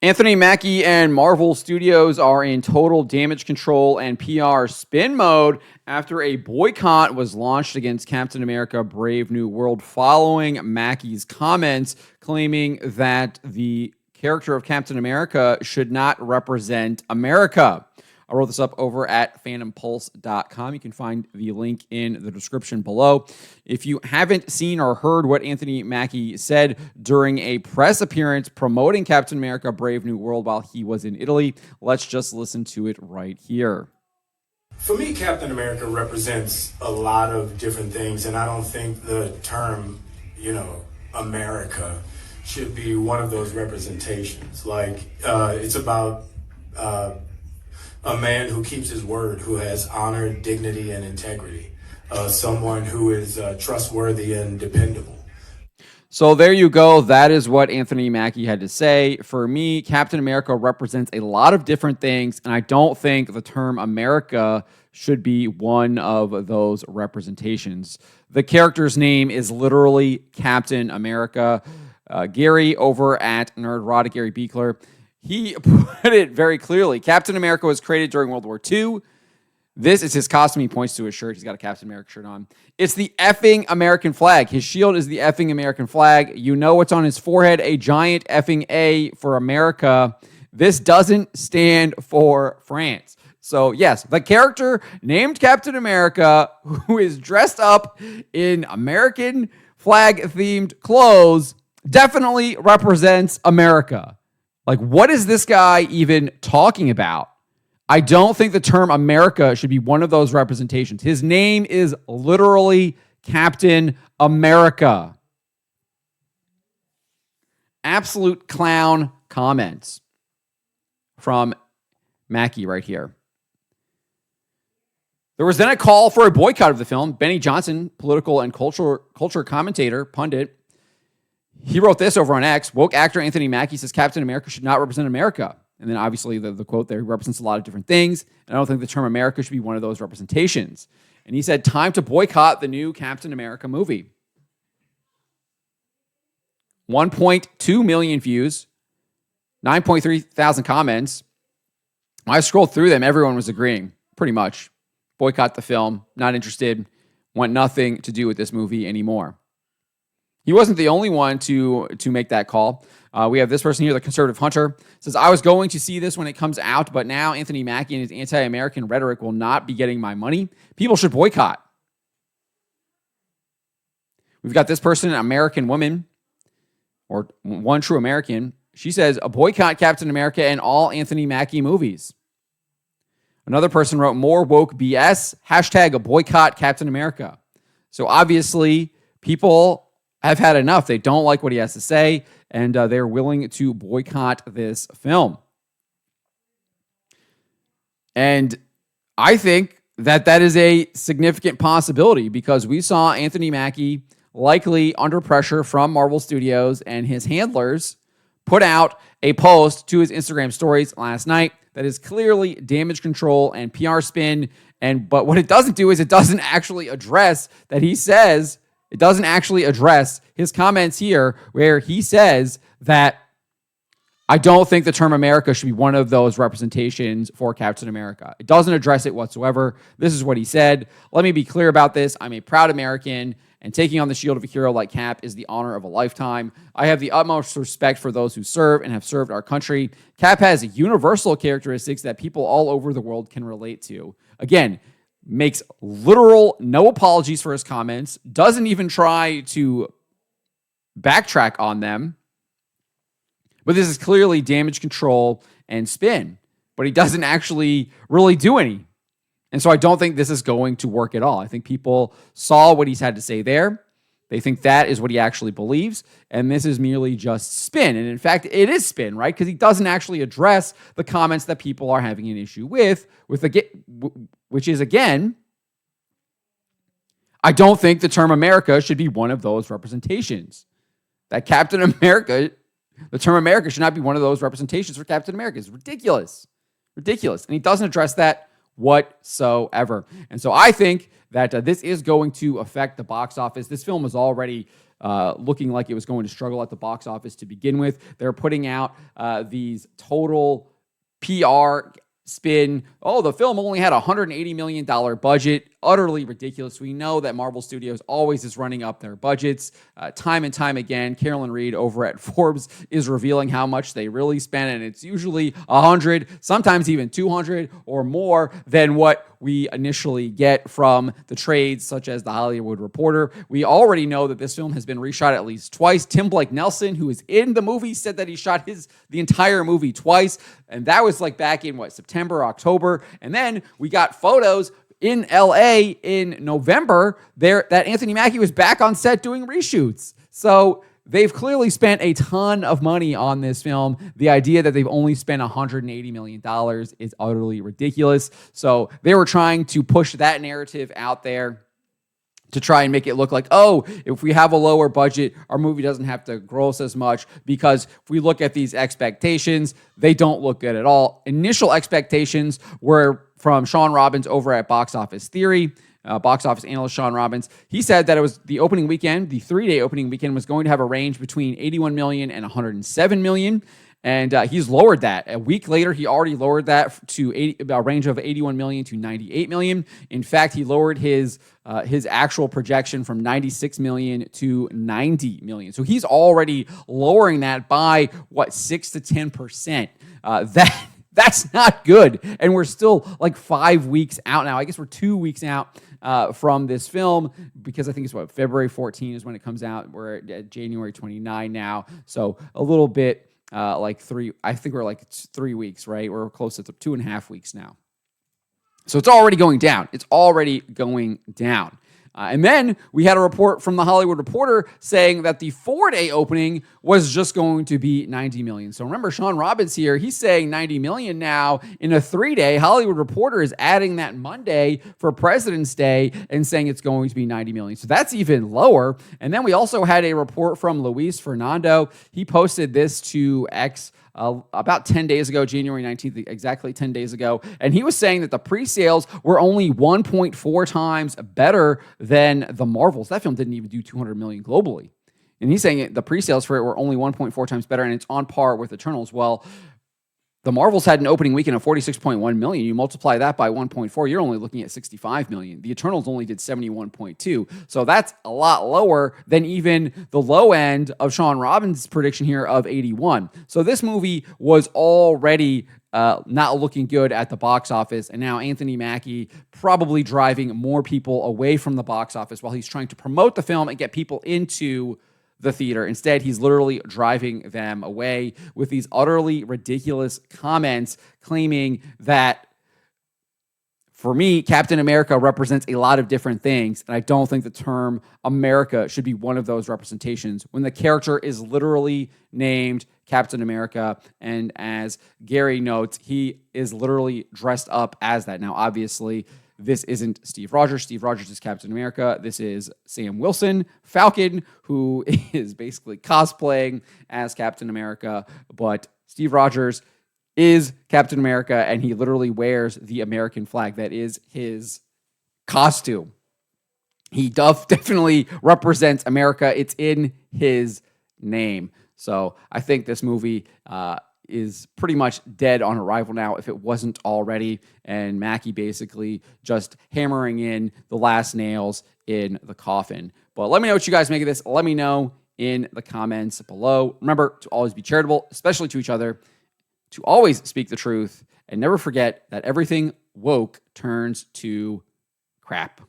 Anthony Mackie and Marvel Studios are in total damage control and PR spin mode after a boycott was launched against Captain America Brave New World following Mackie's comments claiming that the character of Captain America should not represent America. I wrote this up over at phantompulse.com. You can find the link in the description below. If you haven't seen or heard what Anthony Mackie said during a press appearance promoting Captain America Brave New World while he was in Italy, let's just listen to it right here. For me, Captain America represents a lot of different things, and I don't think the term, America should be one of those representations. It's about a man who keeps his word, who has honor, dignity, and integrity. Someone who is trustworthy and dependable. So there you go. That is what Anthony Mackie had to say. For me, Captain America represents a lot of different things, and I don't think the term America should be one of those representations. The character's name is literally Captain America. Gary over at Nerdrotic, Gary Beekler, he put it very clearly. Captain America was created during World War II. This is his costume. He points to his shirt. He's got a Captain America shirt on. It's the effing American flag. His shield is the effing American flag. You know what's on his forehead? A giant effing A for America. This doesn't stand for France. So yes, the character named Captain America, who is dressed up in American flag-themed clothes, definitely represents America. Like, what is this guy even talking about? I don't think the term America should be one of those representations. His name is literally Captain America. Absolute clown comments from Mackie right here. There was then a call for a boycott of the film. Benny Johnson, political and culture commentator, pundit, he wrote this over on X. Woke actor Anthony Mackie says Captain America should not represent America. And then obviously the quote there represents a lot of different things. And I don't think the term America should be one of those representations. And he said, time to boycott the new Captain America movie. 1.2 million views, 9.3 thousand comments. When I scrolled through them, everyone was agreeing, pretty much. Boycott the film, not interested, want nothing to do with this movie anymore. He wasn't the only one to make that call. We have this person here, the conservative hunter, says, I was going to see this when it comes out, but now Anthony Mackie and his anti-American rhetoric will not be getting my money. People should boycott. We've got this person, an American woman, or one true American. She says, a boycott Captain America and all Anthony Mackie movies. Another person wrote, more woke BS, hashtag a boycott Captain America. So obviously, people have had enough. They don't like what he has to say, and they're willing to boycott this film. And I think that is a significant possibility because we saw Anthony Mackie likely under pressure from Marvel Studios and his handlers put out a post to his Instagram stories last night that is clearly damage control and PR spin. But what it doesn't do is it doesn't actually address that he says. It doesn't actually address his comments here where he says that I don't think the term America should be one of those representations for Captain America. It doesn't address it whatsoever. This is what he said. Let me be clear about this. I'm a proud American, and taking on the shield of a hero like Cap is the honor of a lifetime. I have the utmost respect for those who serve and have served our country. Cap has universal characteristics that people all over the world can relate to. Again, makes literal no apologies for his comments, doesn't even try to backtrack on them. But this is clearly damage control and spin. But he doesn't actually really do any. And so I don't think this is going to work at all. I think people saw what he's had to say there. They think that is what he actually believes. And this is merely just spin. And in fact, it is spin, right? Because he doesn't actually address the comments that people are having an issue with which is, again, I don't think the term America should be one of those representations. That Captain America, the term America should not be one of those representations for Captain America. It's ridiculous. Ridiculous. And he doesn't address that whatsoever. And so I think that this is going to affect the box office. This film is already looking like it was going to struggle at the box office to begin with. They're putting out these total PR spin. Oh, the film only had a $180 million budget. Utterly ridiculous. We know that Marvel Studios always is running up their budgets. Time and time again, Carolyn Reed over at Forbes is revealing how much they really spend, and it's usually 100, sometimes even 200 or more than what we initially get from the trades such as The Hollywood Reporter. We already know that this film has been reshot at least twice. Tim Blake Nelson, who is in the movie, said that he shot the entire movie twice, and that was like back in September, October, and then we got photos in LA in November that Anthony Mackie was back on set doing reshoots. So they've clearly spent a ton of money on this film. The idea that they've only spent $180 million is utterly ridiculous. So they were trying to push that narrative out there to try and make it look like, oh, if we have a lower budget, our movie doesn't have to gross as much, because if we look at these expectations, they don't look good at all. Initial expectations were from Sean Robbins over at Box Office Theory, box office analyst Sean Robbins. He said that it was the opening weekend, the 3-day opening weekend, was going to have a range between 81 million and 107 million. And he's lowered that. A week later, he already lowered that to a range of 81 million to 98 million. In fact, he lowered his actual projection from 96 million to 90 million. So he's already lowering that by 6 to 10%. That's not good. And we're still like 5 weeks out now. I guess we're 2 weeks out from this film, because I think it's February 14 is when it comes out. We're at January 29 now. So a little bit I think we're like 3 weeks, right? We're close to 2.5 weeks now. So it's already going down. It's already going down. And then we had a report from The Hollywood Reporter saying that the 4-day opening was just going to be 90 million. So remember, Sean Robbins here, he's saying 90 million now. In a 3-day, Hollywood Reporter is adding that Monday for President's Day and saying it's going to be 90 million. So that's even lower. And then we also had a report from Luis Fernando. He posted this to X about 10 days ago, January 19th, exactly 10 days ago. And he was saying that the pre-sales were only 1.4 times better than the Marvels. That film didn't even do 200 million globally. And he's saying the pre-sales for it were only 1.4 times better, and it's on par with Eternals. Well, the Marvels had an opening weekend of 46.1 million. You multiply that by 1.4, you're only looking at 65 million. The Eternals only did 71.2. So that's a lot lower than even the low end of Sean Robbins' prediction here of 81. So this movie was already not looking good at the box office. And now Anthony Mackie probably driving more people away from the box office while he's trying to promote the film and get people into the theater. Instead, he's literally driving them away with these utterly ridiculous comments claiming that, for me, Captain America represents a lot of different things, and I don't think the term America should be one of those representations when the character is literally named Captain America, and as Gary notes, he is literally dressed up as that. Now, obviously, this isn't Steve Rogers. Steve Rogers is Captain America. This is Sam Wilson, Falcon, who is basically cosplaying as Captain America. But Steve Rogers is Captain America, and he literally wears the American flag. That is his costume. He definitely represents America. It's in his name. So I think this movie is pretty much dead on arrival now, if it wasn't already, and Mackie basically just hammering in the last nails in the coffin. But let me know what you guys make of this. Let me know in the comments below. Remember to always be charitable, especially to each other, to always speak the truth, and never forget that everything woke turns to crap.